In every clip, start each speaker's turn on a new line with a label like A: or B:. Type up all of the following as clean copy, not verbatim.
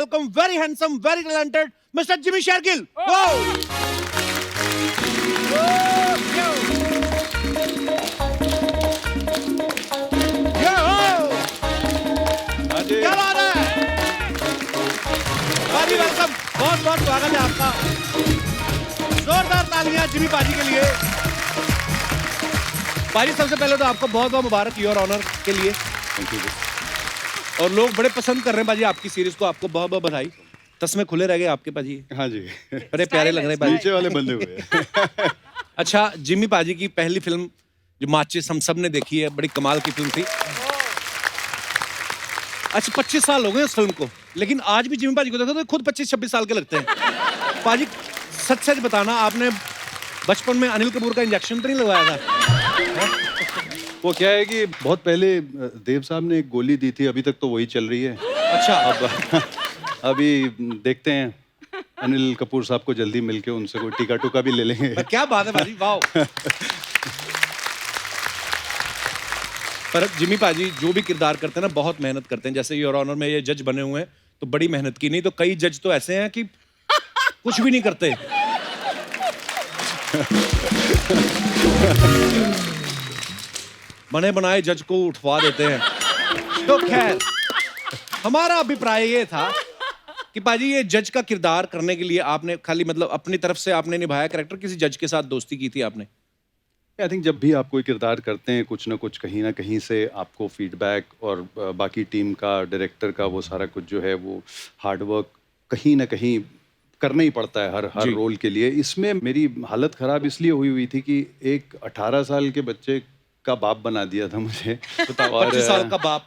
A: welcome very handsome, very talented Mr. Jimmy Shergill. क्या बात है? भाजी वेलकम, बहुत बहुत स्वागत है आपका। जोरदार तालियां जिमी पाजी के लिए। पाजी सबसे पहले तो आपको बहुत बहुत मुबारक योर ऑनर के लिए।
B: Thank you.
A: और लोग बड़े पसंद कर रहे हैं पाजी आपकी सीरीज को, आपको बहुत बहुत बधाई। तस्मे खुले रह गए आपके पाजी।
B: हाँ जी,
A: बड़े प्यारे लग रहे हैं पाजी।
B: नीचे वाले बंदे हुए।
A: अच्छा, जिमी पाजी की पहली फिल्म जो माचिस हम सब ने देखी है, बड़ी कमाल की फिल्म थी। अच्छा 25 साल हो गए उस फिल्म को, लेकिन आज भी जिमी पाजी को देखो तो खुद 25-26 साल के लगते हैं। पाजी सच सच बताना, आपने बचपन में अनिल कपूर का इंजेक्शन तो नहीं लगवाया था?
B: वो क्या है कि बहुत पहले देव साहब ने एक गोली दी थी, अभी तक तो वही चल रही है।
A: अच्छा,
B: अब अभी देखते हैं अनिल कपूर साहब को जल्दी मिलके उनसे कोई टीका टूका भी ले लेंगे।
A: क्या बात है पाजी, वाह। पर जिमी पाजी जो भी किरदार करते हैं ना, बहुत मेहनत करते हैं। जैसे योर ऑनर में ये जज बने हुए हैं तो बड़ी मेहनत की, नहीं तो कई जज तो ऐसे हैं कि कुछ भी नहीं करते। बने बनाए जज को उठवा देते हैं। तो खैर, हमारा अभिप्राय ये था कि पाजी ये जज का किरदार करने के लिए आपने खाली मतलब अपनी तरफ से आपने निभाया कैरेक्टर, किसी जज के साथ दोस्ती की थी आपने?
B: आई थिंक जब भी आप कोई किरदार करते हैं, कुछ ना कुछ कहीं ना कहीं से आपको फीडबैक और बाकी टीम का, डायरेक्टर का, वो सारा कुछ जो है वो हार्डवर्क कहीं ना कहीं करना ही पड़ता है हर रोल के लिए। इसमें मेरी हालत ख़राब इसलिए हुई थी कि एक 18 साल के बच्चे का बाप बना दिया था मुझे।
A: 25 साल का बाप।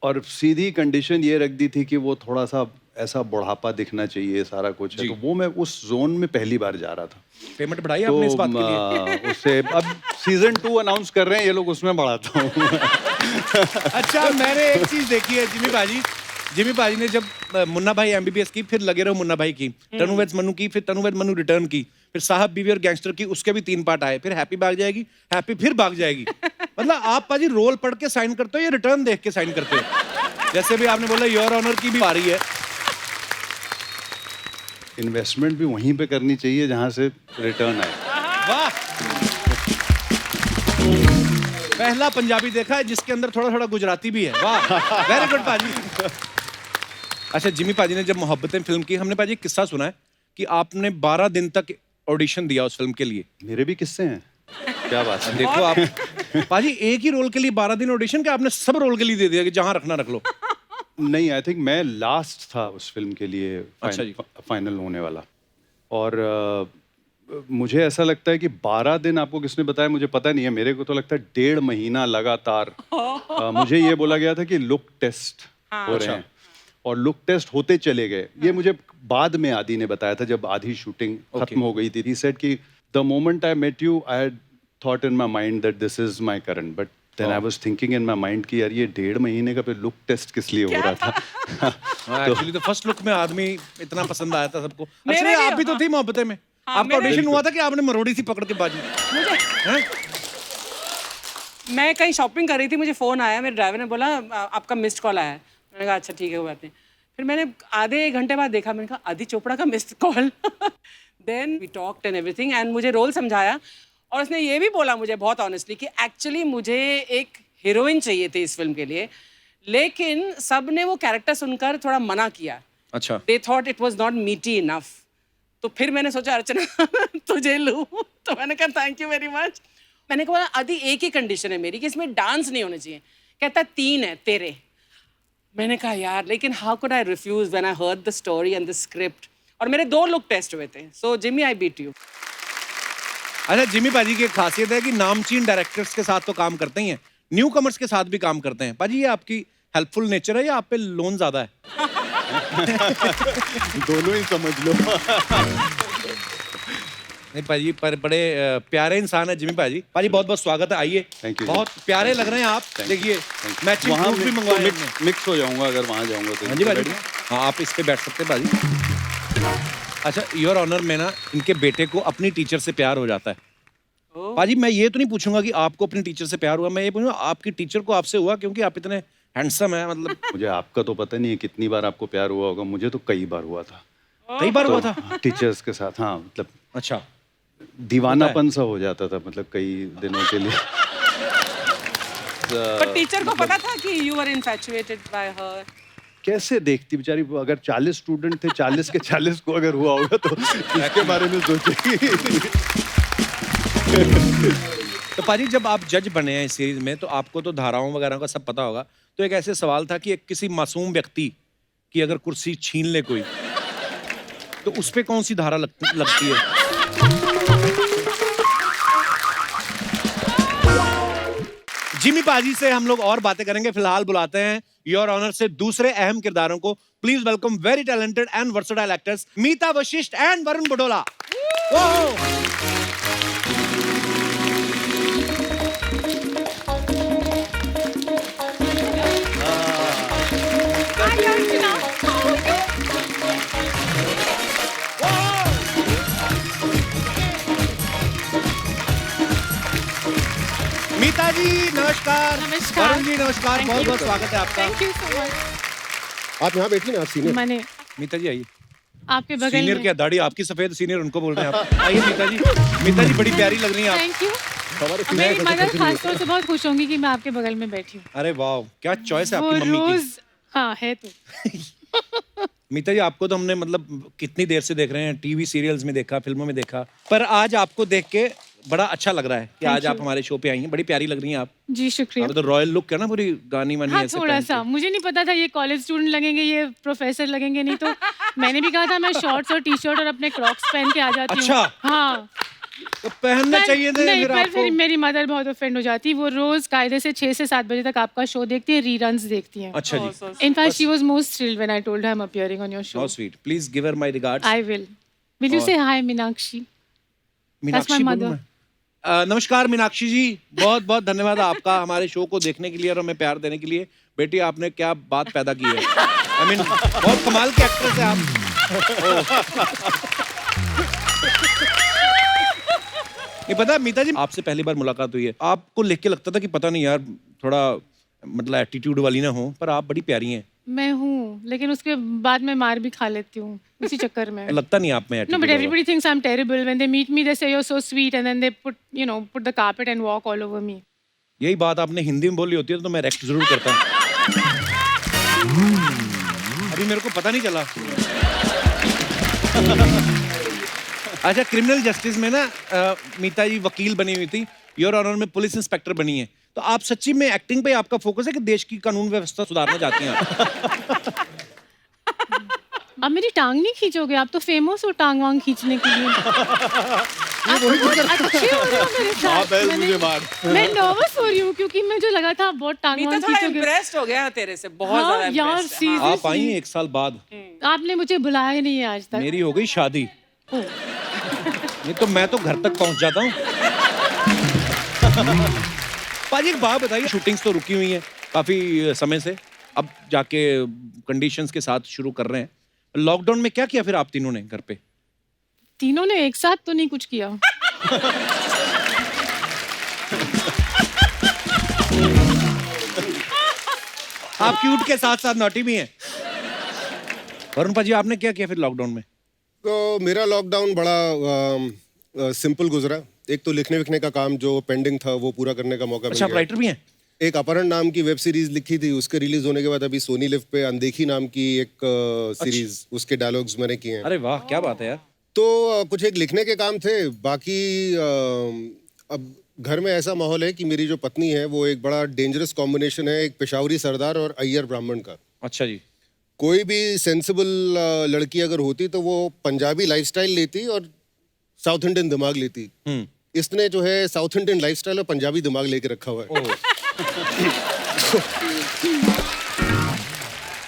B: और सीधी कंडीशन ये रख दी थी कि वो थोड़ा सा ऐसा बुढ़ापा दिखना चाहिए, सारा कुछ है। तो वो मैं उस जोन में पहली बार जा रहा था।
A: पेमेंट बढ़ाई आपने इस बात के लिए?
B: उससे अब सीजन 2 अनाउंस कर रहे हैं ये लोग, उसमें बढ़ाता हूँ।
A: अच्छा, मैंने एक चीज देखी है जिमी पाजी ने जब मुन्ना भाई MBBS की, फिर लगे रहो मुन्ना भाई की, तनु वेड्स मनु की, फिर तनु वेड्स मनु रिटर्न की, फिर साहब बीवी और गैंगस्टर की, उसके भी 3 पार्ट आए, फिर हैप्पी भाग जाएगी, हैप्पी फिर भाग जाएगी। मतलब आप पाजी रोल पढ़ के साइन करते हो या रिटर्न देख के साइन करते हो? जैसे भी आपने बोला योर ऑनर की भी आ रही है।
B: इन्वेस्टमेंट भी वहीं पे करनी चाहिए जहां से रिटर्न आए।
A: वाह, पहला पंजाबी देखा है जिसके अंदर थोड़ा थोड़ा गुजराती भी है। वाह, वेरी गुड पाजी। अच्छा, जिमी पाजी ने जब मोहब्बतें फिल्म की, हमने पाजी एक किस्सा सुना है कि आपने 12 दिन तक ऑडिशन दिया उस फिल्म के लिए।
B: मेरे भी किस्से हैं, क्या बात है।
A: देखो आप पाजी, एक ही रोल के लिए 12 दिन ऑडिशन, कि आपने सब रोल के लिए दे दिया कि जहां रखना रख लो?
B: नहीं, आई थिंक मैं लास्ट था उस फिल्म के लिए,
A: अच्छा जी।
B: फाइनल होने वाला। और मुझे ऐसा लगता है कि 12 दिन, आपको किसने बताया मुझे पता नहीं है, मेरे को तो लगता है 1.5 महीना लगातार। मुझे ये बोला गया था कि लुक टेस्ट हो रहे हैं, और लुक टेस्ट होते चले गए। ये मुझे बाद में आदि ने बताया था, जब आधी शूटिंग खत्म हो गई थी। ही सेड कि the moment I met you I had thought in my mind that this is my Karan, but then I was thinking in my mind कि यार ये 1.5 महीने का फिर लुक टेस्ट किस लिए हो रहा था।
A: एक्चुअली तो फर्स्ट लुक में आदमी इतना पसंद आया था सबको। अच्छा, आप भी तो थी मोहब्बतें में, आपका ऑडिशन हुआ था कि आपने मरोड़ी सी पकड़ के बाजी?
C: मैं कहीं शॉपिंग कर रही थी, मुझे फोन आया, मेरे ड्राइवर ने बोला आपका मिस्ड कॉल आया है। मैंने कहा अच्छा ठीक है, कोई बात नहीं। फिर मैंने आधे 1 घंटे बाद देखा, मैंने कहा आदि चोपड़ा का missed call. Then we talked and everything, and मुझे रोल समझाया। और उसने ये भी बोला मुझे बहुत ऑनेस्टली कि एक्चुअली मुझे एक हीरोइन चाहिए थी इस फिल्म के लिए, लेकिन सब ने वो कैरेक्टर सुनकर थोड़ा मना किया।
A: अच्छा,
C: they thought it was not मीटी इनफ। तो फिर मैंने सोचा अर्चना तुझे लूं, तो मैंने कहा थैंक यू वेरी मच। मैंने कहा आदि एक ही कंडीशन है मेरी कि इसमें डांस नहीं होने चाहिए। कहता 3 है तेरे। मैंने कहा यार, लेकिन how could I refuse when I heard the story and the script. और मेरे 2 लुक टेस्ट हुए थे। So Jimmy, I beat you.
A: अच्छा, जिमी पाजी की एक खासियत है कि नामचीन डायरेक्टर्स के साथ तो काम करते ही हैं, न्यू कमर्स के साथ भी काम करते हैं। पाजी, ये आपकी हेल्पफुल नेचर है या आप पे लोन ज्यादा है?
B: दोनों ही समझ लो।
A: नहीं पाजी, पर बड़े प्यारे इंसान है जिमी पाजी। पाजी बहुत बहुत स्वागत है, आइए।
B: Thank you.
A: बहुत प्यारे लग रहे हैं आप। देखिए, मैचिंग
B: वहाँ
A: फ्रूट भी मंगवाए हमने।
B: मिक्स हो जाऊंगा अगर वहाँ जाऊंगा तो।
A: हाँ जी पाजी, हाँ आप इस पे बैठ सकते हैं पाजी। अच्छा, योर ऑनर में ना इनके बेटे को अपनी टीचर से प्यार हो जाता है। पाजी, मैं ये तो नहीं पूछूंगा कि आपको अपनी टीचर से प्यार हुआ, मैं ये पूछूंगा आपकी टीचर को आपसे हुआ, क्योंकि आप इतने हैंडसम है मतलब।
B: मुझे आपका तो पता नहीं है कितनी बार आपको प्यार हुआ होगा, मुझे तो कई बार हुआ था।
A: कई बार हुआ था।
B: टीचर्स के साथ, हाँ, मतलब
A: अच्छा,
B: दीवानापन सा हो जाता था, मतलब कई दिनों के लिए।
C: पर टीचर को पता था कि you are infatuated by her?
B: कैसे देखती बेचारी, अगर 40 स्टूडेंट थे, 40 के 40 को अगर हुआ होगा तो इसके बारे में सोचेगी।
A: तो पाजी जब आप जज बने हैं इस सीरीज में तो आपको तो धाराओं वगैरह का सब पता होगा, तो एक ऐसे सवाल था कि एक किसी मासूम व्यक्ति की अगर कुर्सी छीन ले कोई, तो उस पे कौन सी धारा लगती है? जिमी पाजी से हम लोग और बातें करेंगे, फिलहाल बुलाते हैं योर ऑनर से दूसरे अहम किरदारों को। Please welcome very talented and versatile actors Mita Vashisht and Varun Badola. Mita ji नमस्कार।
D: नमस्कार।
A: वरुण जी नमस्कार,
D: Thank
A: बहुत
D: you.
A: बहुत स्वागत है आपका।
D: Thank you so much.
E: आप यहाँ बैठिए ना, आप सीनियर।
D: मैंने
A: मीता जी आइए।
D: आपके बगल
A: सीनियर
D: में।
A: क्या, दाढ़ी आपकी सफेद, सीनियर उनको बोल रहे हैं आप। आइए मीता जी। मीता जी बड़ी प्यारी लग रही हैं आप।
D: Thank you.
E: हमारे
D: मेरी
E: सीनियर
D: मदर खासतौर से बहुत खुश होंगी कि मैं आपके बगल में बैठी हूँ।
A: अरे वाह, क्या चॉइस है
D: वो
A: आपकी मम्मी की।
D: रोज हाँ है तो।
A: मीता जी आपको तो हमने मतलब कितनी देर से देख रहे हैं, टीवी सीरियल्स में देखा, फिल्मों में देखा, पर आज आपको देख के बड़ा अच्छा लग रहा है कि
D: Thank
A: आज
D: you.
A: आप हमारे शो पे आई हैं। बड़ी प्यारी लग रही हैं आप।
D: जी शुक्रिया।
A: आप तो रॉयल लुक है ना, पूरी गानी वानी
D: हाँ
A: ऐसे
D: थोड़ा
A: पहन
D: सा,
A: के।
D: मुझे नहीं पता था ये कॉलेज स्टूडेंट लगेंगे, ये प्रोफेसर लगेंगे, नहीं तो मैंने भी कहा था मैं शॉर्ट्स और टी शर्ट और अपने क्रॉक्स पहन के आ जाती हूँ।
A: अच्छा।
D: हाँ
A: तो पहनना चाहिए थे
D: नहीं,
A: फिर
D: पर
A: आपको।
D: फिर मेरी मदर बहुत ऑफेंड हो जाती, वो रोज कायदे से 6 से 7 बजे तक आपका शो देखती है, रीरन्स देखती हैं।
A: अच्छा
C: Oh,
A: जी,
C: so
D: In fact, she was most thrilled when I told her I'm appearing on your show.
A: How sweet. Please give her my regards.
D: I will. Will you
A: और-
D: say hi, Meenakshi?
A: Meenakshi
D: my
A: बोलूं
D: mother.
A: मैं? नमस्कार मीनाक्षी जी, बहुत बहुत धन्यवाद आपका हमारे show को देखने के लिए और हमें प्यार देने के लिए। बेटी आपने क्या बात पैदा की है। आई मीन बहुत कमाल के एक्ट्रेस है आप। नहीं पता मीता जी, आपसे पहली बार मुलाकात हुई है, आपको लिख के लगता था कि पता नहीं यार थोड़ा मतलब एटीट्यूड वाली ना हो, पर आप बड़ी प्यारी हैं।
D: मैं हूँ, लेकिन उसके बाद मैं मार भी खा लेती हूँ इसी चक्कर में।
A: लगता नहीं आप में
D: No,
A: एटीट्यूड
D: but
A: होगा।
D: everybody thinks I'm terrible. When they meet me, they say you're so sweet, and then they put the carpet and walk all over me.
A: यही बात आपने हिंदी में बोली होती है तो मैं रेक्ट जरूर करता। अभी मेरे को पता नहीं चला। अच्छा, क्रिमिनल जस्टिस में ना मीता जी वकील बनी हुई थी, योर ऑनर में पुलिस इंस्पेक्टर बनी है, तो आप सच्ची में एक्टिंग पे आपका फोकस है कि देश की कानून व्यवस्था सुधारना चाहती हैं आप?
D: अब मेरी टांग नहीं खींचोगे, आप तो फेमस हो टांग वांग खींचने के लिए। आप बहुत अच्छे हो रहे हो मेरे साथ। मैं नर्वस हो रही हूँ क्योंकि मुझे लगा था आप बहुत टांग
C: मीता
D: वांग
C: थोड़ा
D: खींचोगे।
C: इम्प्रेस्ड हो गया तेरे से, बहुत
D: हाँ,
C: ज्यादा
D: यार,
C: impressed है।
D: seriously.
A: आप आई हैं 1 साल बाद,
D: आपने मुझे बुलाया ही नहीं है आज तक।
A: मेरी हो गई शादी, नहीं तो मैं तो घर तक पहुंच जाता हूँ। पाजी एक बात बताइए, शूटिंग्स तो रुकी हुई हैं काफी समय से, अब जाके कंडीशंस के साथ शुरू कर रहे हैं। लॉकडाउन में क्या किया फिर आप तीनों ने घर पे?
D: तीनों ने एक साथ तो नहीं कुछ किया।
A: आप क्यूट के साथ साथ नॉटी भी हैं। वरुण पाजी आपने क्या किया फिर लॉकडाउन में?
E: तो मेरा लॉकडाउन बड़ा सिंपल गुजरा। एक तो लिखने विखने का काम जो पेंडिंग था वो पूरा करने का मौका मिल
A: अच्छा, आप
E: गया।
A: राइटर भी हैं?
E: एक अपहरण नाम की वेब सीरीज लिखी थी, उसके रिलीज होने के बाद अभी सोनी लिव पे अनदेखी नाम की एक सीरीज, उसके डायलॉग्स मैंने किए हैं।
A: अरे वाह, क्या बात है यार।
E: तो कुछ एक लिखने के काम थे, बाकी अब घर में ऐसा माहौल है कि मेरी जो पत्नी है वो एक बड़ा डेंजरस कॉम्बिनेशन है, एक पेशावरी सरदार और अय्यर ब्राह्मण का।
A: अच्छा जी।
E: कोई भी सेंसिबल लड़की अगर होती तो वो पंजाबी लाइफस्टाइल लेती और साउथ इंडियन दिमाग लेती। इसने जो है साउथ इंडियन लाइफस्टाइल और पंजाबी दिमाग लेके रखा हुआ है।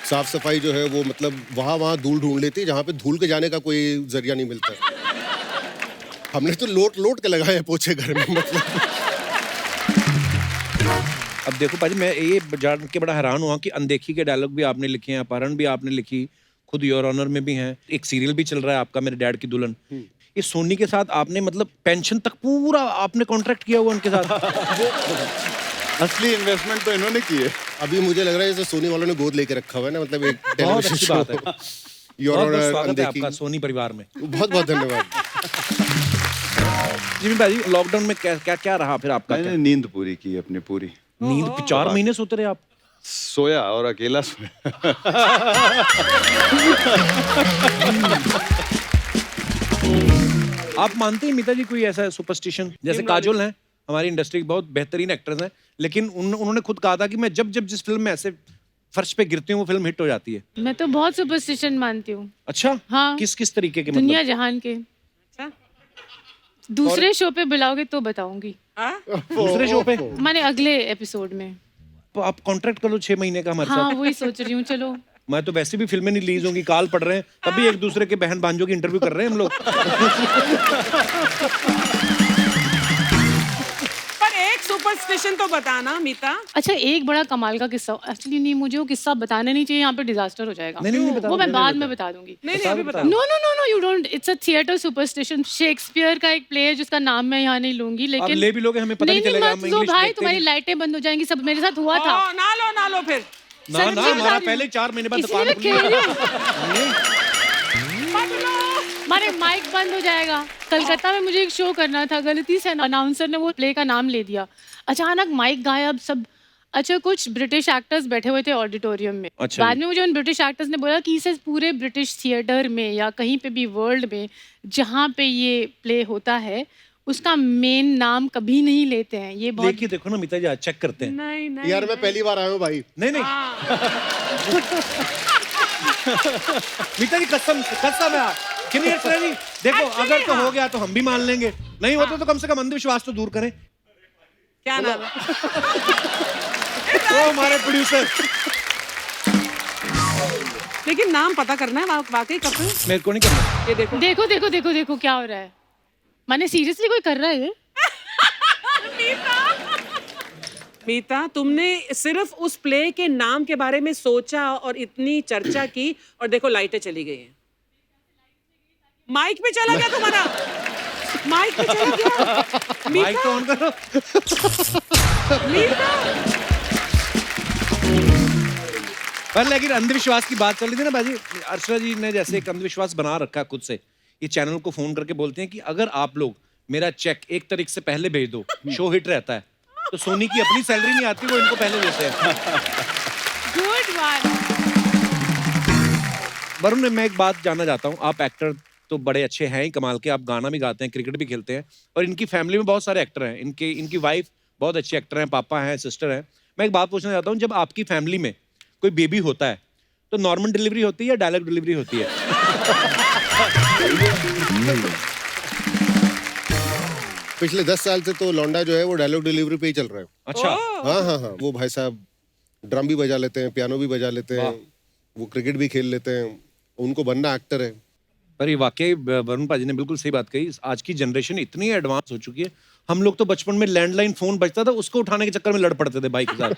E: साफ सफाई जो है वो मतलब वहाँ धूल ढूंढ लेती, जहाँ पे धूल के जाने का कोई जरिया नहीं मिलता। हमने तो लोट के लगाए हैं पोछे घर में मतलब।
A: अब देखो पाजी, मैं ये जान के बड़ा हैरान हुआ कि अनदेखी के डायलॉग भी आपने लिखे हैं, अपहरण भी आपने लिखी, खुद योर ऑनर में भी हैं, एक सीरियल भी चल रहा है आपका, मेरे डैड की दुल्हन। ये सोनी के साथ आपने मतलब पेंशन तक पूरा आपने कॉन्ट्रैक्ट किया हुआ उनके साथ।
B: असली इन्वेस्टमेंट तो इन्होंने की है।
E: अभी मुझे लग रहा है जैसे सोनी वालों ने गोद लेके रखा हुआ है ना, मतलब एक
A: बहुत
E: टेलीविजन
A: अच्छी
E: शो।
A: बात है।
E: योर
A: बहुत बहुत
E: ऑनर
A: स्वागत है
E: अनदेखी।
A: आपका सोनी परिवार में।
E: बहुत बहुत धन्यवाद।
A: जिमी भाई लॉकडाउन में क्या क्या क्या रहा फिर आपका?
B: मैंने नींद पूरी की अपनी पूरी।
A: नींद 4 महीने सोते रहे आप?
B: सोया और अकेला सोया।
A: आप मानते हैं मीता जी कोई ऐसा सुपरस्टिशन? जैसे काजोल हैं हमारी इंडस्ट्री की बहुत बेहतरीन एक्ट्रेस हैं, लेकिन उन्होंने खुद कहा था कि मैं जब जिस फिल्म में ऐसे फर्श पे गिरती हूँ वो फिल्म हिट हो जाती है।
D: मैं तो बहुत सुपरस्टिशन मानती हूँ।
A: अच्छा?
D: हाँ।
A: किस तरीके के
D: दुनिया
A: मतलब?
D: जहान के।
C: अच्छा
D: दूसरे शो पे बुलाओगे तो बताऊंगी।
C: हाँ?
A: दूसरे शो पे?
D: माने अगले एपिसोड में।
A: तो आप कॉन्ट्रैक्ट कर लो 6 महीने का हमारे
D: हाँ
A: साथ।
D: वही सोच रही हूँ, चलो।
A: मैं तो वैसे भी फिल्में नहीं रिलीज होंगी, काल पढ़ रहे हैं, तभी एक दूसरे के बहन भांजों की इंटरव्यू कर रहे हैं हम लोग।
C: पर एक सुपरस्टिशन तो बताना मीता।
D: अच्छा एक बड़ा कमाल का किस्सा, एक्चुअली नहीं मुझे वो किस्सा बताना नहीं चाहिए, यहाँ पे डिजास्टर हो जाएगा।
A: नहीं, बता
D: वो
A: दो,
D: मैं बाद में बता दूंगी।
C: नहीं नहीं अभी बता।
D: No no no no you don't, it's a theatre superstition. Shakespeare का एक प्ले है जिसका नाम मैं यहाँ नहीं लूंगी,
A: आप
D: लेकिन
A: ले भी लोगे हमें पता नहीं चलेगा, हम
D: मत लो
A: इंग्लिश
D: भाई,
A: देखते
D: तुम्हारी
A: नहीं।
D: लाइटें बंद हो जाएंगी। सब मेरे साथ हुआ था।
C: ओ, ना लो फिर।
A: ना
D: सच
A: ना
D: में
A: हमारा
D: बता रही
A: पहले
D: हूँ।
A: 4 महीने बाद
D: इसलिए
A: दुकान
D: मैं
A: खुली
D: कह रही
A: है।
D: हूँ। मारे माइक बंद हो जाएगा। कलकत्ता में मुझे एक शो करना था, गलती से अनाउंसर ने वो प्ले का नाम ले दिया, अचानक माइक गायब सब। अच्छा कुछ ब्रिटिश एक्टर्स बैठे हुए थे ऑडिटोरियम में।
A: अच्छा
D: बाद
A: जी।
D: में मुझे उन ब्रिटिश एक्टर्स ने बोला कि इसे पूरे ब्रिटिश थिएटर में या कहीं पे भी वर्ल्ड में जहाँ पे ये प्ले होता है उसका मेन नाम कभी नहीं लेते हैं। ये बहुत
A: लेके देखो ना मीता जी, आज चेक करते हैं।
C: नहीं नहीं
E: यार मैं पहली बार आया हूँ भाई।
A: नहीं मीता जी कसम है आप। क्यों अक्षरा जी देखो, अगर तो हो गया तो हम भी मान लेंगे, नहीं होता तो कम से कम अंधविश्वास तो दूर करें।
C: क्या नाम है?
A: वो हमारे प्रोड्यूसर।
C: लेकिन नाम पता करना है वाकई कपिल।
A: मेरे को नहीं करना।
C: ये देखो
D: देखो देखो देखो देखो क्या हो रहा है। मैंने सीरियसली कोई कर रहा है ये?
C: मीता, तुमने सिर्फ उस प्ले के नाम के बारे में सोचा और इतनी चर्चा की और देखो लाइटें चली गई हैं। माइक पे चला गया तुम्हारा। माइक पे चला गया।
A: माइक तो ऑन करो।
C: मीता
A: पर लेकिन अंधविश्वास की बात चल रही थी ना बाजी, अर्चना जी ने जैसे एक अंधविश्वास बना रखा खुद से, ये चैनल को फोन करके बोलते हैं कि अगर आप लोग मेरा चेक 1 तारीख से पहले भेज दो, शो हिट रहता है, तो सोनी की अपनी सैलरी नहीं आती, वो इनको पहले देते हैं।
D: Good one.
A: वरुण, मैं एक बात जानना चाहता हूँ, आप एक्टर तो बड़े अच्छे हैं ही, कमाल के, आप गाना भी गाते हैं, क्रिकेट भी खेलते हैं, और इनकी फैमिली में बहुत सारे एक्टर हैं। इनकी वाइफ बहुत अच्छे एक्टर हैं, पापा हैं, सिस्टर हैं। मैं एक बात पूछना चाहता हूँ, जब आपकी फैमिली में कोई बेबी होता है तो नॉर्मल डिलीवरी होती है या डायरेक्ट डिलीवरी होती है?
E: पिछले 10 साल से तो लौंडा जो है वो डायलॉग डिलीवरी पे ही चल रहा है।
A: अच्छा।
E: हाँ हाँ हाँ, वो भाई साहब ड्रम भी बजा लेते हैं, पियानो भी बजा लेते हैं, वो क्रिकेट भी खेल लेते हैं, उनको बनना एक्टर है।
A: पर ये वाकई वरुण पाजी ने बिल्कुल सही बात कही। आज की जनरेशन इतनी एडवांस हो चुकी है। हम लोग तो बचपन में लैंडलाइन फोन बजता था, उसको उठाने के चक्कर में लड़ पड़ते थे भाई के साथ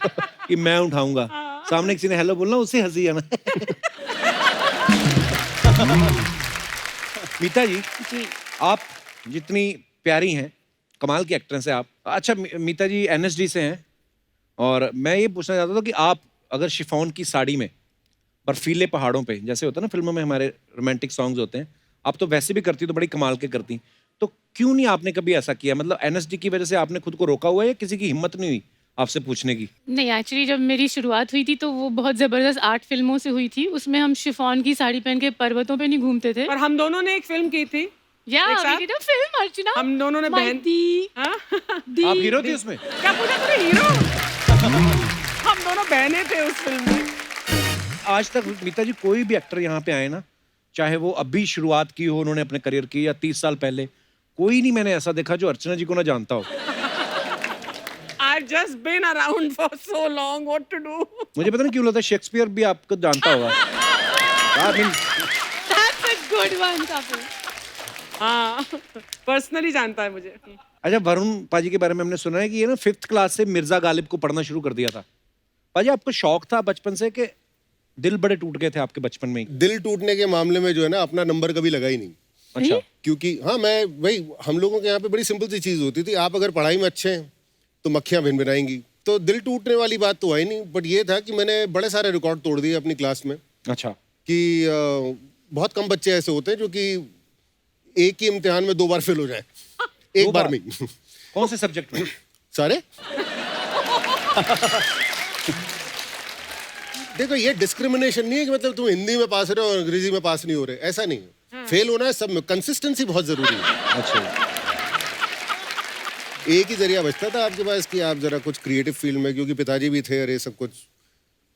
A: कि मैं उठाऊंगा, सामने किसी ने हेलो बोलना, उससे हंसी आना। मीता जी,
D: जी
A: आप जितनी प्यारी हैं, कमाल की एक्ट्रेस हैं आप। अच्छा मीता जी एनएसडी से हैं, और मैं ये पूछना चाहता था कि आप अगर शिफॉन की साड़ी में बर्फीले पहाड़ों पे, जैसे होता है ना फिल्मों में हमारे रोमांटिक सॉन्ग्स होते हैं, आप तो वैसे भी करती तो बड़ी कमाल के करती, तो क्यों नहीं आपने कभी ऐसा किया? मतलब एनएसडी की वजह से आपने खुद को रोका हुआ है या किसी की हिम्मत नहीं हुई आपसे पूछने की?
D: नहीं, एक्चुअली जब मेरी शुरुआत हुई थी तो वो बहुत ज़बरदस्त 8 फिल्मों से हुई थी। उसमें हम शिफॉन की साड़ी पहन के पर्वतों पे नहीं घूमते थे।
C: और हम दोनों ने एक फिल्म की थी।
D: या
C: एक साथ?
D: we did a film, अर्चना।
C: हम दोनों ने
D: My
C: बहन
D: दी-
C: हाँ?
D: दी-
A: आप हीरो थे उसमें?
C: क्या पूछा तूने? हीरो। हम दोनों बहनें थे उस फिल्म में।
A: आज तक मीता जी कोई भी एक्टर यहाँ पे आए ना, चाहे वो अभी शुरुआत की हो उन्होंने अपने करियर की या 30 साल पहले, कोई नहीं मैंने ऐसा देखा जो अर्चना जी को ना जानता हो।
C: I've just been around for so long. What to do?
A: मुझे पता नहीं क्यों लगता है शेक्सपियर भी आपको जानता होगा। I mean,
D: That's a good one, Kapil.
C: हाँ, पर्सनली जानता है मुझे।
A: अच्छा वरुण पाजी के बारे में हमने सुना है कि ये ना 5th क्लास से मिर्जा गालिब को पढ़ना शुरू कर दिया था। पाजी आपको शौक था बचपन से कि दिल बड़े टूट गए थे आपके बचपन में ही?
E: दिल टूटने के मामले में जो है ना, अपना नंबर कभी लगा ही नहीं।
A: अच्छा।
E: क्योंकि हाँ, मैं वही, हम लोगों के यहाँ पे बड़ी सिंपल सी चीज होती थी, आप अगर पढ़ाई में अच्छे हैं तो मक्खियां भिनभिनाएंगी, तो दिल टूटने वाली बात तो आई नहीं, बट ये था कि मैंने बड़े सारे रिकॉर्ड तोड़ दिए अपनी क्लास में
A: अच्छा।
E: कि बहुत कम बच्चे ऐसे होते हैं जो कि एक ही इम्तिहान में 2 बार फेल हो जाए, एक
A: दो
E: बार
A: बार?
E: में।
A: कौन से सब्जेक्ट में?
E: सारे। देखो ये डिस्क्रिमिनेशन नहीं है कि मतलब तुम हिंदी में पास हो रहे हो और अंग्रेजी में पास नहीं हो रहे, ऐसा नहीं है। फेल होना है सब में, कंसिस्टेंसी बहुत जरूरी है।
A: अच्छा।
E: एक ही जरिया बचता था आपके पास कि आप जरा कुछ क्रिएटिव फील्ड में, क्योंकि पिताजी भी थे और ये सब कुछ,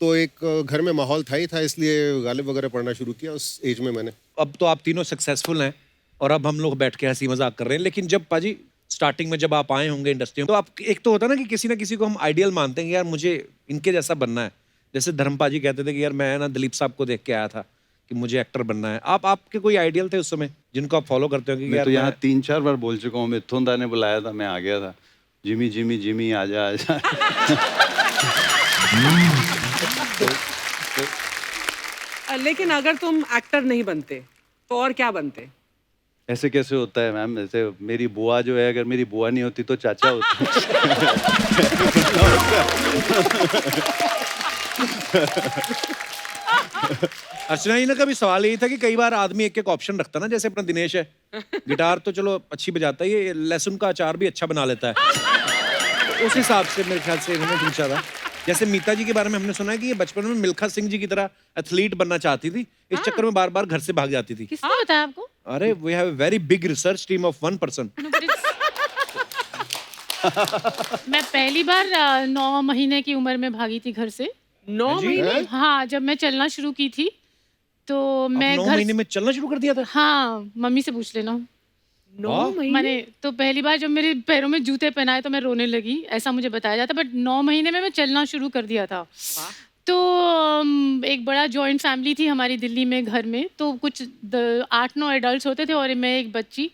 E: तो एक घर में माहौल था ही था, इसलिए गालिब वगैरह पढ़ना शुरू किया उस एज में मैंने।
A: अब तो आप तीनों सक्सेसफुल हैं और अब हम लोग बैठ के हंसी मजाक कर रहे हैं, लेकिन जब पाजी स्टार्टिंग में जब आप आए होंगे इंडस्ट्री में, तो आप एक तो होता ना कि किसी ना किसी को हम आइडियल मानते हैं कि यार मुझे इनके जैसा बनना है। जैसे धर्मपाजी कहते थे कि यार मैं ना दिलीप साहब को देख के आया था कि मुझे एक्टर बनना है। आपके कोई आइडियल थे उस समय जिनको आप फॉलो करते हो कि
B: मैं
A: यार
B: तो यहाँ 3-4 बार बोल चुका हूँ, मिथुन दा ने बुलाया था, मैं आ गया था। जिमी जिमी जिमी आजा आजा।
C: लेकिन अगर तुम एक्टर नहीं बनते तो और क्या बनते?
B: ऐसे कैसे होता है मैम? ऐसे मेरी बुआ जो है, अगर मेरी बुआ नहीं होती तो चाचा होते।
A: अर्चना जी ने कभी सवाल यही था कि कई बार आदमी एक एक ऑप्शन रखता ना, जैसे अपना दिनेश है, गिटार तो चलो अच्छी बजाता है, ये लहसुन का अचार भी अच्छा बना लेता है। तो उस हिसाब से मेरे ख्याल से इन्होंने पूछा था। जैसे मीता जी के बारे में हमने सुना है कि ये बचपन में मिल्खा सिंह जी की तरह एथलीट बनना चाहती थी, इस चक्कर में बार बार घर से भाग जाती थी।
D: किसने बताया आपको?
A: अरे we have a very big research team of 1 person.
D: मैं पहली बार 9 महीने की उम्र में भागी थी घर से।
C: 9 महीने?
D: हाँ, जब मैं चलना शुरू की थी तो मैं
A: 9
D: घर
A: महीने में चलना शुरू कर दिया था?
D: हाँ, मम्मी से पूछ लेना।
C: 9 महीने?
D: मैंने तो पहली बार जब मेरे पैरों में जूते पहनाए तो मैं रोने लगी, ऐसा मुझे बताया जाता, बट 9 महीने में मैं चलना शुरू कर दिया था। तो एक बड़ा जॉइंट फैमिली थी हमारी दिल्ली में घर में, तो कुछ 8-9 एडल्ट होते थे और मैं एक बच्ची।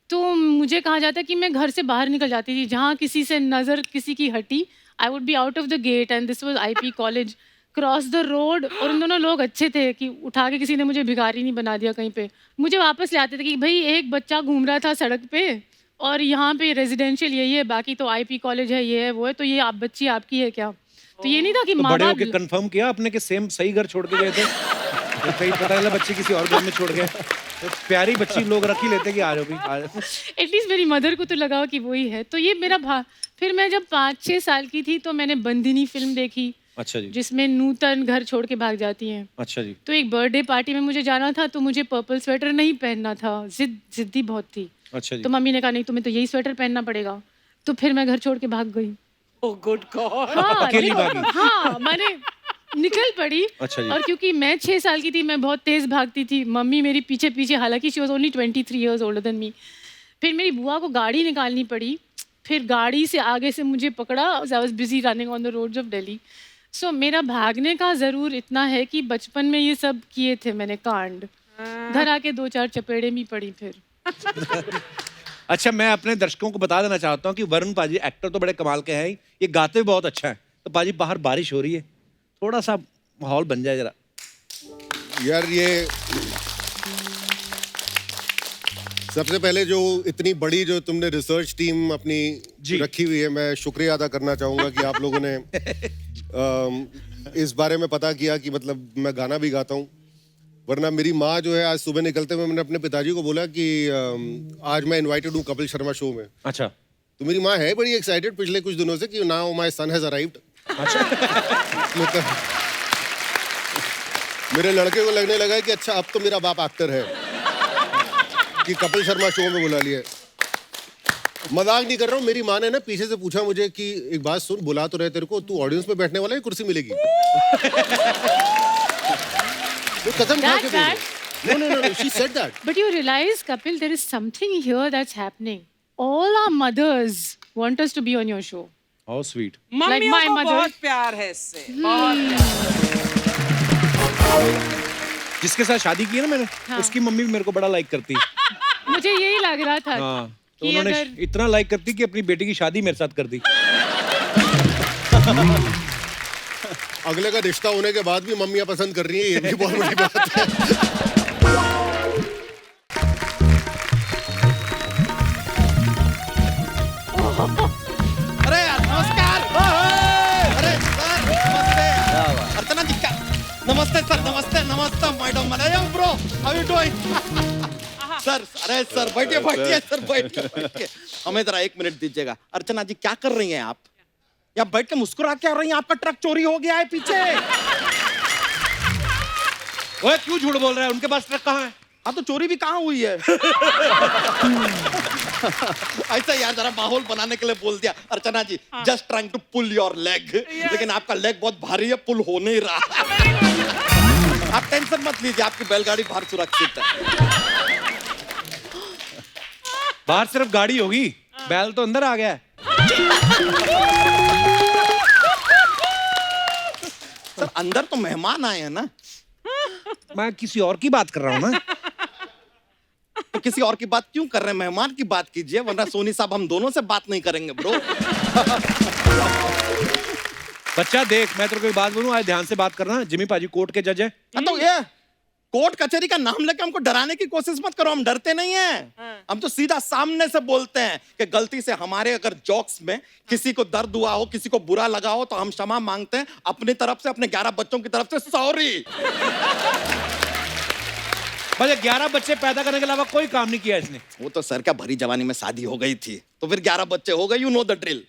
D: तो मुझे कहा जाता कि मैं घर से बाहर निकल जाती थी, जहाँ किसी से नज़र किसी की हटी, I would be out of the gate and this was IP college, cross the road. और उन दोनों लोग अच्छे थे कि उठा के किसी ने मुझे भिखारी नहीं बना दिया कहीं पे, मुझे वापस ले आते थे कि भाई एक बच्चा घूम रहा था सड़क पे और यहाँ पे रेजिडेंशियल यही है, बाकी तो IP कॉलेज है, ये है वो है, तो ये आप बच्ची आपकी है क्या? तो ये नहीं था कि
A: तो
D: माँ
A: बड़े
D: बाप
A: होके कंफर्म किया आपने कि सेम सही घर छोड़ के गए थे? तो कहीं पता चला बच्ची किसी और घर में छोड़ गए। तो प्यारी बच्ची लोग रख ही लेते कि आ जाओ भी, आ जाओ।
D: एटलीस्ट मेरी मदर को तो लगा कि वही है। तो ये मेरा फिर मैं जब 5-6 साल की थी तो मैंने बंदिनी फिल्म देखी,
A: अच्छा जी,
D: जिसमें नूतन घर छोड़ के भाग जाती हैं।
A: अच्छा जी।
D: तो एक बर्थडे पार्टी में मुझे जाना था, तो मुझे पर्पल स्वेटर नहीं पहनना था, जिद्दी बहुत थी।
A: अच्छा जी।
D: तो मम्मी ने कहा नहीं तुम्हें तो यही स्वेटर पहनना पड़ेगा, तो फिर मैं घर छोड़ के भाग गई।
C: Oh good God.
D: हाँ,
A: अकेली भागी?
D: हाँ, मैंने निकल पड़ी।
A: अच्छा जी।
D: और क्योंकि मैं 6 साल की थी, मैं बहुत तेज भागती थी, मम्मी मेरी पीछे पीछे, हालांकि she was only 23 years older than me. फिर मेरी बुआ को गाड़ी निकालनी पड़ी, फिर गाड़ी से आगे से मुझे पकड़ा, I was busy running on the roads of Delhi. So मेरा भागने का ज़रूर इतना है कि बचपन में ये सब किए थे मैंने कांड, घर आके 2-4 चपेड़े भी पड़ी फिर।
A: अच्छा, मैं अपने दर्शकों को बता देना चाहता हूँ कि वरुण पाजी एक्टर तो बड़े कमाल के हैं ही, ये गाते भी बहुत अच्छा है। तो पाजी बाहर बारिश हो रही है, थोड़ा सा माहौल बन जाए जरा।
E: यार ये सबसे पहले जो इतनी बड़ी जो तुमने रिसर्च टीम अपनी
A: जी।
E: रखी हुई है, मैं शुक्रिया अदा करना चाहूँगा कि आप लोगों ने इस बारे में पता किया कि मतलब मैं गाना भी गाता हूँ। वरना मेरी माँ जो है, आज सुबह निकलते हुए मैंने अपने पिताजी को बोला कि आज मैं इनवाइटेड हूँ कपिल शर्मा शो में।
A: अच्छा।
E: तो मेरी माँ है बड़ी एक्साइटेड पिछले कुछ दिनों से कि now my son has arrived. मतलब मेरे लड़के को लगने लगा कि अच्छा अब तो मेरा बाप एक्टर है कि कपिल शर्मा शो में बुला लिया। मजाक नहीं कर रहा हूँ। मेरी माँ ने ना पीछे से पूछा मुझे कि एक बात सुन, बुला तो रहे तेरे को, तू ऑडियंस में बैठने वाला है, कुर्सी मिलेगी? वो कसम खा के बोल रही है। No, she said that.
D: But you realize, Kapil, there is something here that's happening. All our mothers want us to be on your show.
A: How sweet.
C: मम्मियों
D: my
C: को
D: mother.
C: बहुत प्यार है इससे, बहुत प्यार।
A: जिसके साथ शादी की है ना मैंने, उसकी मम्मी भी मेरे को बड़ा लाइक करती है।
D: मुझे यही लग रहा था
A: हाँ, तो
D: कि
A: उन्होंने
D: अगर
A: इतना लाइक करती कि अपनी बेटी की शादी मेरे साथ कर दी।
E: अगले का रिश्ता होने के बाद भी मम्मियाँ पसंद कर रही हैं, ये भी बहुत बड़ी बात है।
A: अरे नमस्कार।
F: नमस्ते सर, नमस्ते नमस्ते madam, bro, how you doing? Sir, अरे सर बैठिए बैठिए सर, बैठिए। हमें जरा 1 मिनट दीजिएगा। अर्चना जी क्या कर रही हैं आप? यहाँ बैठ के मुस्कुरा क्या रही हैं? आपका ट्रक चोरी हो गया है पीछे।
A: ओए क्यों झूठ बोल रहा है? उनके पास ट्रक कहाँ है?
F: हाँ तो चोरी भी कहाँ हुई है? ऐसा यार जरा माहौल बनाने के लिए बोल दिया। Archana ji just trying to pull your leg, लेकिन आपका लेग बहुत भारी है, पुल हो नहीं रहा। आप टेंशन मत लीजिए, आपकी बैलगाड़ी बाहर सुरक्षित है।
A: बाहर सिर्फ गाड़ी होगी, बैल तो अंदर आ गया है।
F: सर अंदर तो मेहमान आए हैं ना,
A: मैं किसी और की बात कर रहा हूँ ना।
F: तो किसी और की बात क्यों कर रहे हैं? मेहमान की बात कीजिए, वरना सोनी साहब हम दोनों से बात नहीं करेंगे ब्रो।
A: बच्चा देख, मैं तेरे को एक बात बोलूं, आज ध्यान से बात करना। जिमी पाजी कोर्ट के जज है।
F: तो ये कोर्ट कचहरी का नाम लेके हमको डराने की कोशिश मत करो, हम डरते नहीं हैं। हम तो सीधा सामने से बोलते हैं कि गलती से हमारे अगर जोक्स में किसी को दर्द हुआ हो, किसी को बुरा लगा हो, तो हम क्षमा मांगते हैं अपनी तरफ से, अपने 11 बच्चों की तरफ से सॉरी।
A: भले 11 बच्चे पैदा करने के अलावा कोई काम नहीं किया इसने।
F: वो तो सर क्या भरी जवानी में शादी हो गई थी, तो फिर 11 बच्चे हो गए, यू नो द ड्रिल।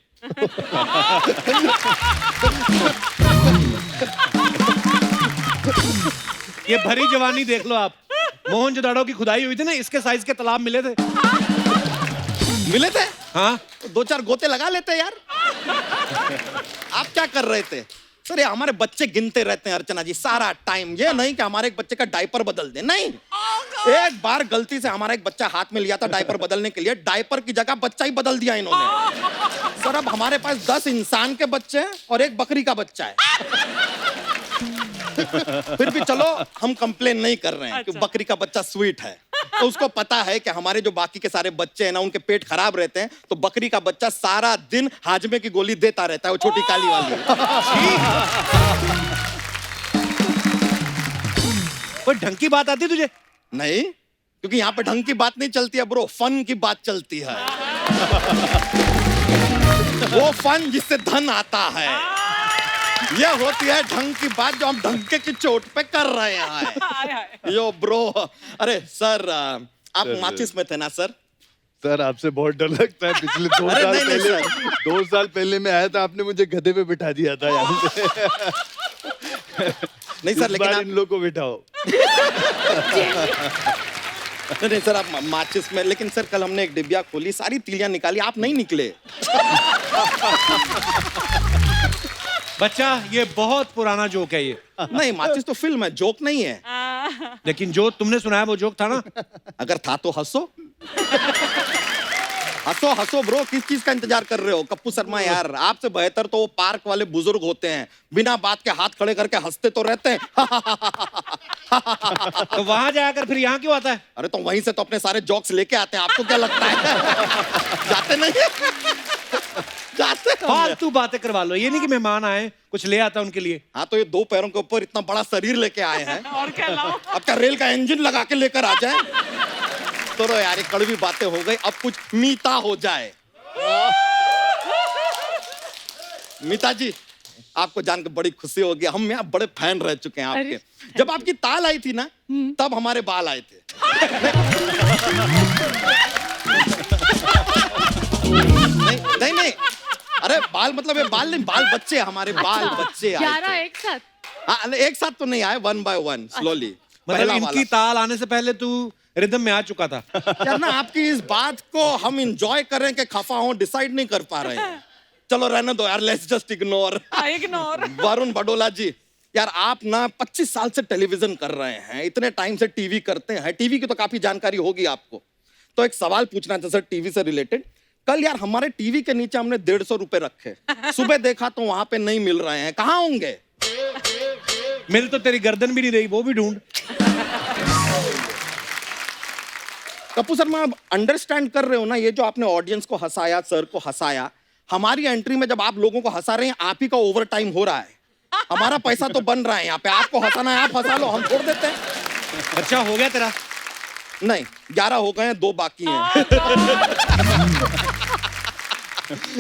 A: ये भरी जवानी देख लो आप। मोहनजोदड़ो की खुदाई हुई थी ना, इसके साइज के तालाब मिले थे।
F: मिले थे?
A: हाँ,
F: तो 2-4 गोते लगा लेते यार। आप क्या कर रहे थे? सर ये हमारे बच्चे गिनते रहते हैं अर्चना जी सारा टाइम। ये नहीं कि हमारे एक बच्चे का डायपर बदल दे, नहीं। एक बार गलती से हमारा एक बच्चा हाथ में लिया था डायपर बदलने के लिए, डायपर की जगह बच्चा ही बदल दिया इन्होंने। सर अब हमारे पास 10 इंसान के बच्चे हैं और एक बकरी का बच्चा है। फिर भी चलो हम कंप्लेन नहीं कर रहे हैं कि बकरी का बच्चा स्वीट है, तो उसको पता है कि हमारे जो बाकी के सारे बच्चे हैं ना, उनके पेट खराब रहते हैं, तो बकरी का बच्चा सारा दिन हाजमे की गोली देता रहता है, वो छोटी काली वाली।
A: कोई ढंग की बात आती तुझे?
F: नहीं, क्योंकि यहाँ पे ढंग की बात नहीं चलती है ब्रो, फन की बात चलती है। वो फन जिससे धन आता है, यह होती है ढंग की बात जो हम ढंके की चोट पे कर रहे हैं। यो ब्रो, अरे सर आप माचिस में थे ना सर?
G: सर आपसे बहुत डर लगता है। पिछले 2
F: अरे
G: साल
F: नहीं, नहीं,
G: पहले
F: सर।
G: 2 साल पहले मैं आया था, आपने मुझे गधे पे बिठा दिया था यहाँ पे।
F: नहीं सर, लेकिन
G: इन लोगों को बिठाओ।
F: नहीं सर आप माचिस में, लेकिन सर कल हमने एक डिब्बिया खोली, सारी तीलियां निकाली, आप नहीं निकले।
A: बच्चा ये बहुत पुराना जोक है ये।
F: नहीं माचिस तो फिल्म है, जोक नहीं है।
A: लेकिन जो तुमने सुनाया वो जोक था ना।
F: अगर था तो हंसो। हंसो हंसो ब्रो, किस चीज का इंतजार कर रहे हो? कप्पू शर्मा यार, आपसे बेहतर तो वो पार्क वाले बुजुर्ग होते हैं, बिना बात के हाथ खड़े करके हंसते तो रहते हैं।
A: तो वहां जाकर फिर यहाँ क्यों आता है?
F: अरे तो वहीं से तो अपने सारे जोक्स लेके आते हैं, आपको क्या लगता है? जाते नहीं? जाते हैं।
A: फालतू बातें करवा लो, ये नहीं कि मेहमान आए कुछ ले आता उनके लिए।
F: हाँ तो ये 2 पैरों के ऊपर इतना बड़ा शरीर लेके आए हैं,
C: और क्या लाओ?
F: अब क्या रेल का इंजन लगा के लेकर आ जाए? तो यार ये कड़वी बातें हो गई, अब कुछ मीठा हो जाए। मीता जी आपको जानकर बड़ी खुशी होगी, हम यहाँ बड़े फैन रह चुके हैं आपके। जब आपकी ताल आई थी ना, तब हमारे बाल आए थे। नहीं नहीं, अरे बाल मतलब ये बाल नहीं, बाल बच्चे हमारे, बाल बच्चे आए
D: 11
F: थे।
D: एक साथ।
F: हाँ एक साथ तो नहीं आए, 1 by 1 स्लोली।
A: मतलब इनकी ताल आने से पहले तू रिदम में आ चुका था।
F: यार ना आपकी इस बात को हम इंजॉय करें कि खफा हो, डिसाइड नहीं कर पा रहे हैं। चलो रहने दो यार, let's just ignore.
C: Ignore.
F: Varun Badola ji, यार आप ना 25 साल से टेलीविजन कर रहे हैं, इतने टाइम से टीवी करते हैं, टीवी की तो काफी जानकारी होगी आपको। तो एक सवाल पूछना था सर टीवी से रिलेटेड। कल यार हमारे टीवी के नीचे हमने 150 रुपए रखे, सुबह देखा तो वहां पे नहीं मिल रहे हैं, कहाँ होंगे?
A: मिल तो तेरी गर्दन भी नहीं रही, वो भी ढूंढ।
F: कपूर शर्मा आप अंडरस्टैंड कर रहे हो ना, ये जो आपने ऑडियंस को हंसाया, सर को हंसाया, हमारी एंट्री में जब आप लोगों को हंसा रहे हैं, आप ही का ओवर टाइम हो रहा है, हमारा पैसा तो बन रहा है यहाँ पे, आपको हंसाना है आप हंसा लो, हम छोड़ देते हैं।
A: अच्छा हो गया तेरा?
F: नहीं 11 हो गए हैं, 2 बाकी हैं।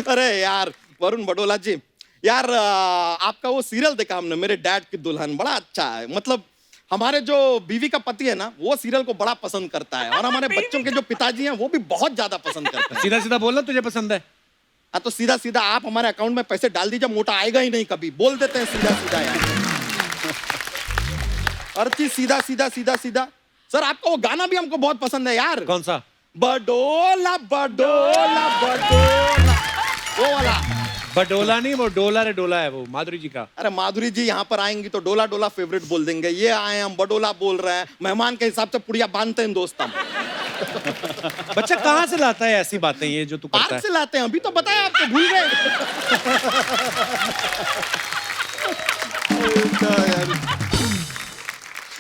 F: अरे यार वरुण बडोला जी, यार आपका वो सीरियल देखा हमने, मेरे डैड की दुल्हन, बड़ा अच्छा है। मतलब हमारे जो बीवी का पति है ना, वो सीरियल को बड़ा पसंद करता है, और हमारे बच्चों के जो पिताजी हैं वो भी बहुत ज्यादा पसंद करते हैं।
A: सीधा सीधा बोलना, तुझे पसंद है?
F: हाँ तो सीधा सीधा आप हमारे अकाउंट में पैसे डाल दीजिए, मोटा आएगा ही नहीं कभी, बोल देते हैं सीधा सीधा यार। हर चीज सीधा सीधा सीधा सीधा। सर आपका वो गाना भी हमको बहुत पसंद है यार।
A: कौन सा?
F: बडोला बडोला बडोला, वो वाला।
A: बडोला नहीं, वो डोला रे डोला है, वो माधुरी जी का।
F: अरे माधुरी जी यहाँ पर आएंगी तो डोला डोला फेवरेट बोल देंगे, ये आए हम बडोला बोल रहे हैं, मेहमान के हिसाब से पुड़िया बांधते हैं दोस्त हम।
A: बच्चा कहाँ से लाता है ऐसी बातें ये जो तू करता
F: पार्क
A: है?
F: से लाते हैं, अभी तो बताया आपको, भूल गए।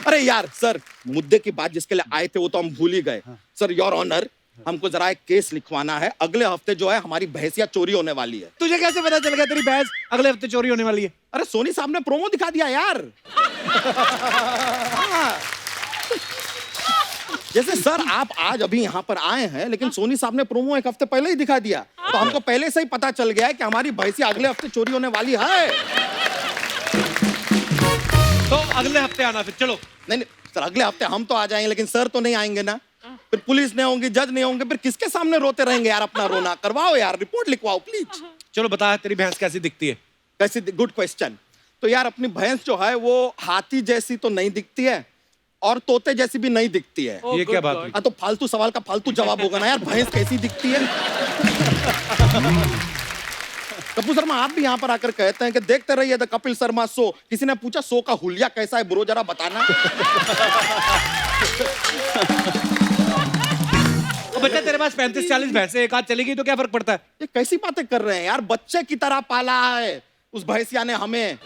F: अरे यार सर, मुद्दे की बात जिसके लिए आए थे वो तो हम भूल ही गए। सर योर ऑनर, हमको जरा एक केस लिखवाना है। अगले हफ्ते जो है हमारी भैंसिया चोरी होने वाली है।
A: तुझे कैसे पता चल गया तेरी भैंस अगले हफ्ते चोरी होने वाली है?
F: अरे सोनी साहब ने प्रोमो दिखा दिया यार। हाँ। जैसे सर आप आज अभी यहाँ पर आए हैं, लेकिन सोनी साहब ने प्रोमो एक हफ्ते पहले ही दिखा दिया, तो हमको पहले से ही पता चल गया है कि हमारी भैंसिया अगले हफ्ते चोरी होने वाली है।
A: तो अगले हफ्ते आना फिर, चलो।
F: नहीं नहीं सर, अगले हफ्ते हम तो आ जाएंगे, लेकिन सर तो नहीं आएंगे ना। फिर पुलिस नहीं होंगी, जज नहीं होंगे, फिर किसके सामने रोते रहेंगे यार? अपना रोना करवाओ यार, रिपोर्ट लिखवाओ प्लीज।
A: चलो बता, तेरी भैंस कैसी दिखती है?
F: कैसी? Good question. तो यार अपनी भैंस जो है वो हाथी जैसी तो नहीं दिखती है, और तोते जैसी भी नहीं दिखती है।
A: ये क्या बात हुई?
F: हाँ तो फालतू सवाल का फालतू जवाब होगा ना यार, भैंस कैसी दिखती है? कपूर शर्मा आप भी यहाँ पर आकर कहते हैं कि देखते रहिए द कपिल शर्मा शो। किसी ने पूछा शो का हुलिया कैसा है ब्रो, जरा बताना।
A: ओ बच्चा, तेरे पास 35-40 भैंसे, एक आध चलेगी तो क्या फर्क पड़ता है?
F: ये कैसी बातें कर रहे हैं यार? बच्चे की तरह पाला है उस भैंसिया ने हमें।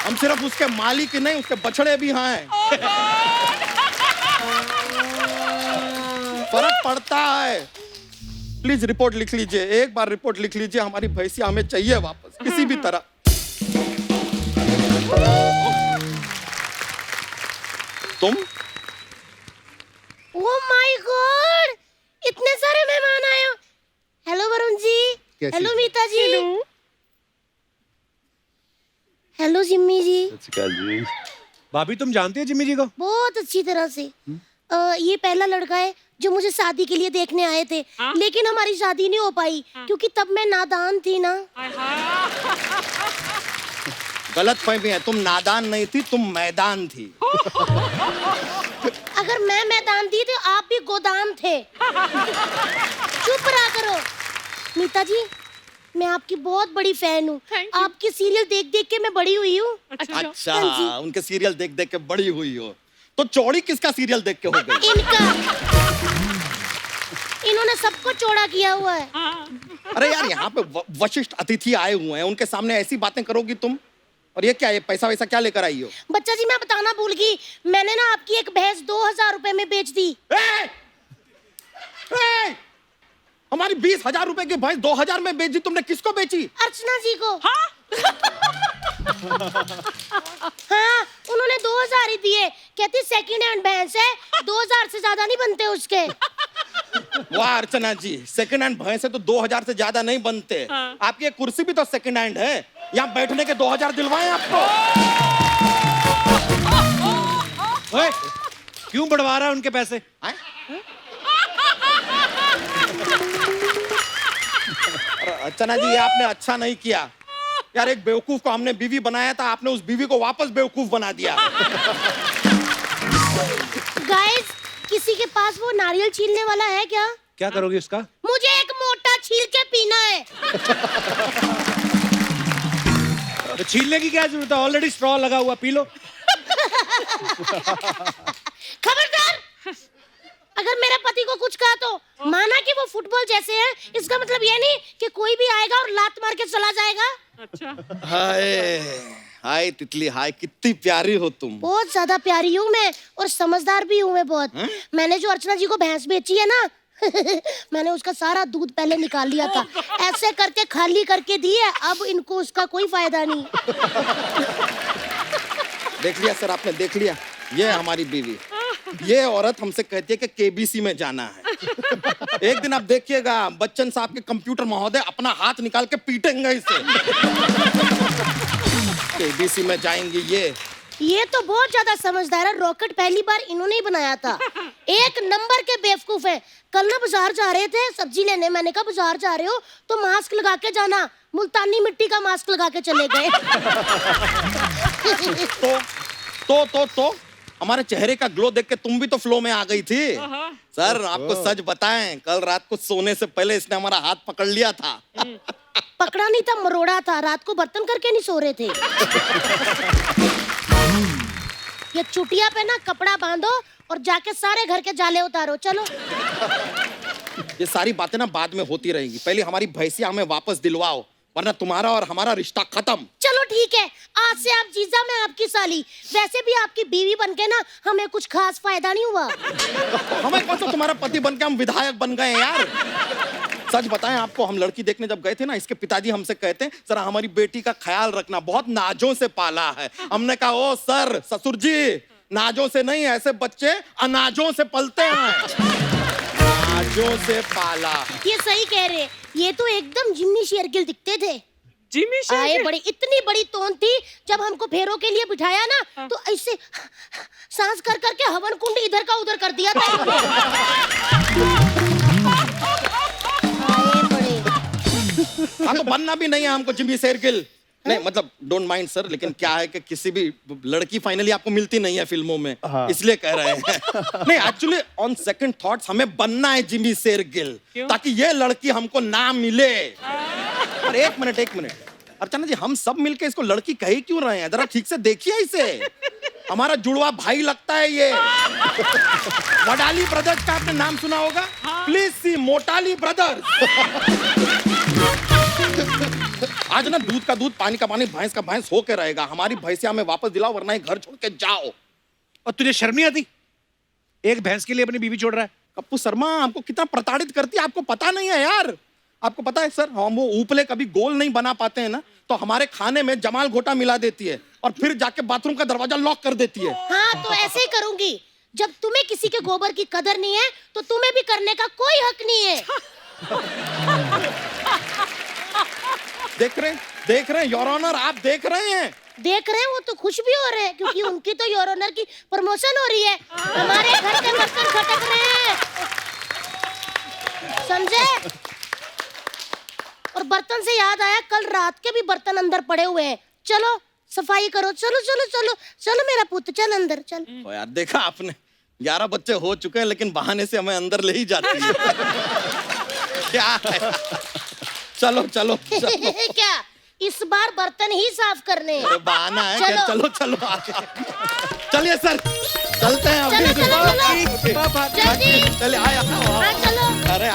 F: हम सिर्फ उसके मालिक ही नहीं, उसके बछड़े भी हैं। फर्क पड़ता है। प्लीज रिपोर्ट लिख लीजिए, एक बार रिपोर्ट लिख लीजिए, हमारी भैंसिया हमें चाहिए वापस किसी भी तरह। तुम?
H: ओह माय गॉड, इतने सारे मेहमान आए हो। हेलो वरुण जी,
E: कैसी?
H: हेलो मीता जी, हेलो जिम्मी जी।
B: जी।
A: भाभी तुम जानती हो जिम्मी जी को?
H: बहुत अच्छी तरह से। ये पहला लड़का है जो मुझे शादी के लिए देखने आए थे, लेकिन हमारी शादी नहीं हो पाई क्योंकि तब मैं नादान थी ना।
F: गलत फहमी है, तुम नादान नहीं थी, तुम मैदान थी।
H: अगर मैं मैदान थी तो आप भी गोदाम थे। चुप रहा करो। मीता जी, मैं आपकी बहुत बड़ी फैन हूँ। आपके सीरियल देख देख के मैं बड़ी हुई हूँ।
F: अच्छा,
H: हाँ जी।
F: उनके सीरियल देख देख के बड़ी हुई हो। तो चौड़ी किसका सीरियल देख के हो गई?
H: इनका। इन्होंने सबको चौड़ा किया हुआ है।
F: अरे यार यहाँ पे वशिष्ठ अतिथि आए हुए हैं, उनके सामने ऐसी बातें करोगी तुम? और ये क्या, ये पैसा वैसा क्या लेकर आई हो?
H: बच्चा जी मैं बताना भूल गई, मैंने ना आपकी एक भैंस 2000 रुपए में बेच दी।
F: हमारी 20,000 रुपए की भैंस 2000 में बेच दी तुमने? किसको बेची?
H: अर्चना जी को। हाँ, उन्होंने 2000 ही दिए, कहती सेकंड हैंड भैंस है, 2000 से ज्यादा नहीं बनते उसके।
F: वाह अर्चना जी, सेकंड हैंड भैंस है तो 2000 से ज्यादा नहीं बनते। आपकी एक कुर्सी भी तो सेकंड हैंड है, यहाँ बैठने के 2000 दिलवाएं आपको।
A: ओए, क्यों बढ़वा रहा है उनके पैसे?
F: अर्चना जी ये आपने अच्छा नहीं किया यार, एक बेवकूफ को हमने बीवी बनाया था, आपने उस बीवी को वापस बेवकूफ बना दिया।
H: गाइस, किसी के पास वो नारियल छीलने वाला है क्या?
A: क्या करोगी उसका?
H: मुझे एक मोटा छील के पीना है।
A: तो छीलने की क्या जरूरत है, ऑलरेडी स्ट्रॉ लगा हुआ, पी लो।
H: खबरदार, अगर मेरे पति को कुछ कहा तो माना कि वो फुटबॉल जैसे हैं, इसका मतलब ये नहीं कि कोई भी आएगा और लात मार के चला जाएगा।
C: अच्छा।
F: हाय हाय तितली हाय, कितनी प्यारी हो तुम।
H: बहुत ज्यादा प्यारी हूँ मैं, और समझदार भी हूँ मैं बहुत। मैंने जो अर्चना जी को भैंस बेची है ना, मैंने उसका सारा दूध पहले निकाल लिया था, ऐसे करके खाली करके दी है, अब इनको उसका कोई फायदा नहीं।
F: देख लिया सर आपने, देख लिया, ये है हमारी बीवी। ये औरत हमसे कहती है कि केबीसी में जाना है। एक दिन आप देखिएगा बच्चन साहब के कंप्यूटर महोदय अपना हाथ निकाल के पीटेंगे इसे। केबीसी में जाएंगे
H: ये तो बहुत ज्यादा समझदार है। रॉकेट पहली बार इन्होंने ही बनाया था। एक नंबर के बेवकूफ है। कल ना बाजार जा रहे थे सब्जी लेने, मैंने कहा बाजार जा रहे हो तो मास्क लगा के जाना, मुल्तानी मिट्टी का मास्क लगा के चले गए।
F: तो हमारे चेहरे का ग्लो देख के तुम भी तो फ्लो में आ गई थी। सर आपको सच बताएं, कल रात को सोने से पहले इसने हमारा हाथ पकड़ लिया था।
H: पकड़ा नहीं था, मरोड़ा था। रात को बर्तन करके नहीं सो रहे थे। ये चुटिया पे ना कपड़ा बांधो और जाके सारे घर के जाले उतारो। चलो
F: ये सारी बातें ना बाद में होती रहेंगी, पहले हमारी भैंसिया हमें वापस दिलवाओ, वरना तुम्हारा और हमारा रिश्ता खत्म।
H: चलो ठीक है, आज से आप जीजा, मैं आपकी साली। वैसे भी आपकी बीवी बनके ना हमें कुछ खास फायदा नहीं हुआ।
F: हमें कौन सा तुम्हारा पति बनके हम विधायक बन गए यार। सच बताएं आपको, हम लड़की देखने जब गए थे ना, इसके पिताजी हमसे कहते हैं जरा हमारी बेटी का ख्याल रखना, बहुत नाजों से पाला है। हमने कहा ओ सर, ससुर जी, नाजों से नहीं, ऐसे बच्चे अनाजों से पलते हैं। नाजों से पाला।
H: ये सही कह रहे, ये तो एकदम जिम्मी शेरगिल दिखते थे।
C: जिमी
H: आए बड़ी, इतनी बड़ी तोन थी। जब हमको फेरों के लिए बिठाया ना तो ऐसे सांस कर करके हवन कुंड इधर का उधर कर दिया था
F: हाँ तो बनना भी नहीं है हमको जिमी शेरगिल। नहीं मतलब डोंट माइंड सर, लेकिन क्या है कि किसी भी लड़की फाइनली आपको मिलती नहीं है फिल्मों में, इसलिए कह रहे हैं। नहीं एक्चुअली ऑन सेकंड थॉट्स हमें बनना है जिमी शेरगिल, ताकि ये लड़की हमको ना मिले। और एक मिनट अर्चना जी, हम सब मिलके इसको लड़की कही क्यों रहे हैं? जरा ठीक से देखिए इसे। हमारा जुड़वा भाई लगता है ये। वडाली ब्रदर्स का आपने नाम सुना होगा? Please see Motali brothers. आज ना दूध का दूध, पानी का पानी, भैंस का भैंस होके रहेगा। हमारी भैंसिया हमें वापस दिलाओ, वरना ये घर छोड़ के जाओ।
A: और तुझे शर्म नहीं आती? एक भैंस के लिए अपनी बीवी छोड़ रहा है।
F: कप्पू शर्मा आपको कितना प्रताड़ित करती है, आपको पता नहीं है यार। आपको पता है सर, हम वो ऊपले कभी गोल नहीं बना पाते हैं ना, तो हमारे खाने में जमाल घोटा मिला देती है और फिर जाके बाथरूम का दरवाजा लॉक कर देती है।
H: हाँ तो ऐसे ही करूंगी। जब तुम्हें किसी के गोबर की कदर नहीं है तो तुम्हें भी करने का कोई हक नहीं है।
F: देख रहे हैं योर ऑनर, आप देख रहे हैं?
H: देख रहे हैं, वो तो खुश भी हो रहे हैं क्योंकि उनकी तो योर ऑनर की प्रमोशन हो रही है। हमारे घर के बर्तन खटक रहे हैं, समझे? और बर्तन से याद आया, कल रात के भी बर्तन अंदर पड़े हुए हैं। चलो सफाई करो, चलो चलो चलो चलो मेरा पुत्र, चल अंदर चल।
F: ओ यार देखा आपने, 11 बच्चे हो चुके हैं लेकिन बहाने से हमें अंदर ले ही जाती है। क्या है? चलो चलो चलो।
H: क्या इस बार बर्तन ही साफ करने हैं?
F: बहाना है क्या? चलो चलो चलिए सर, चलते हैं अभी।
H: चलो जल्दी
F: चलिए आया।
H: हाँ चलो।
F: अरे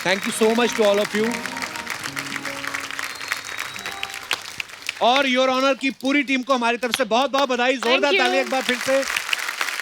A: thank you so much to all of you. और योर ऑनर की पूरी टीम को हमारी तरफ से बहुत बहुत बधाई। जोरदार ताली एक बार फिर से।